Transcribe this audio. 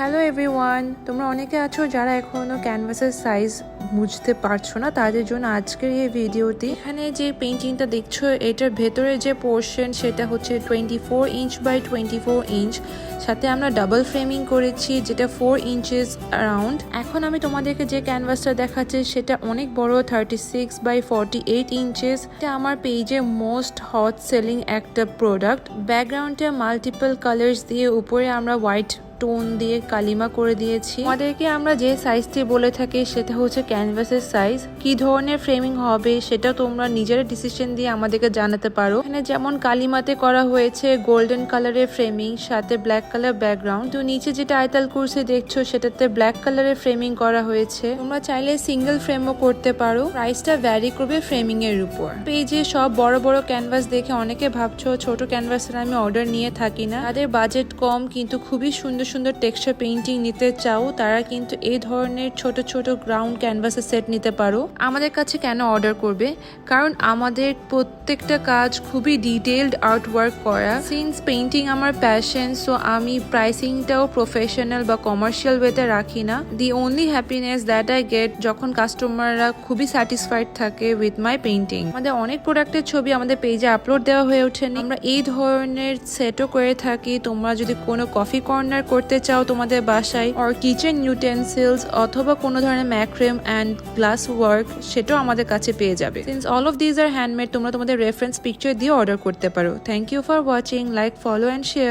Hello everyone, তোমরা অনেকে আছো যারা এখনও ক্যানভাসের সাইজ বুঝতে পারছো না, তাদের জন্য আজকের এই ভিডিওটি। এখানে যে পেন্টিংটা দেখছো এটার ভেতরে যে পোর্শন সেটা হচ্ছে 24 ইঞ্চ বাই 24 ইঞ্চ, সাথে আমরা ডাবল ফ্রেমিং করেছি যেটা 4 ইঞ্চেস অ্যারাউন্ড। এখন আমি তোমাদেরকে যে ক্যানভাসটা দেখাচ্ছি সেটা অনেক বড়, 36 বাই 48 ইঞ্চেস। এটা আমার পেজে মোস্ট হট সেলিং একটা প্রোডাক্ট। ব্যাকগ্রাউন্ডে মাল্টিপল কালার্স দিয়ে উপরে আমরা হোয়াইট টোন দিয়ে কালিমা করে দিয়েছি। আমাদেরকে আমরা যে সাইজটি বলে থাকি সেটা হচ্ছে ক্যানভাসের সাইজ। কি ধরনের ফ্রেমিং হবে সেটা তোমরা নিজেরা ডিসিশন দিয়ে আমাদেরকে জানাতে পারো। এখানে যেমন কালিমাতে করা হয়েছে গোল্ডেন কালারের ফ্রেমিং, সাথে ব্ল্যাক কালার ব্যাকগ্রাউন্ড। তো নিচে যেটা আয়তাল কুরসি দেখছো সেটাতে ব্ল্যাক কালারের ফ্রেমিং করা হয়েছে। তোমরা চাইলে সিঙ্গেল ফ্রেমও করতে পারো। প্রাইসটা ভ্যারি করবে ফ্রেমিং এর উপর। পেজে সব বড় বড় ক্যানভাস দেখে অনেকে ভাবছো ছোট ক্যানভাসের আমি অর্ডার নিয়ে থাকি না। তাদের বাজেট কম কিন্তু খুবই সুন্দর সুন্দর টেক্সচার পেইন্টিং নিতে চাও, তারা কিন্তু এই ধরনের ছোট ছোট গ্রাউন্ড ক্যানভাসের সেট নিতে পারো। আমাদের কাছে কেন অর্ডার করবে? কারণ আমাদের প্রত্যেকটা কাজ খুবই ডিটেইলড আর্ট ওয়ার্ক করা। সিন্স পেইন্টিং আমার প্যাশন, সো আমি প্রাইসিংটাও প্রফেশনাল বা কমার্শিয়াল ওয়েতে রাখি না। The only happiness that I get যখন কাস্টমাররা খুবই স্যাটিসফাইড থাকে উইথ মাই পেইন্টিং। আমাদের অনেক প্রোডাক্টের ছবি আমাদের পেজে আপলোড দেওয়া হয়ে ওঠেনি। আমরা এই ধরনের সেটও করে থাকি। তোমরা যদি কোনো কফি কর্নার করতে চাও তোমাদের বাসায়, অর কিচেন ইউটেন্সিলস অথবা কোনো ধরনের ম্যাক্রেম অ্যান্ড গ্লাস ওয়ার্ক, সেটাও আমাদের কাছে পেয়ে যাবে। Since all of these are handmade, তোমরা তোমাদের রেফারেন্স পিকচার দিয়ে অর্ডার করতে পারো। Thank you for watching. Like, follow and share.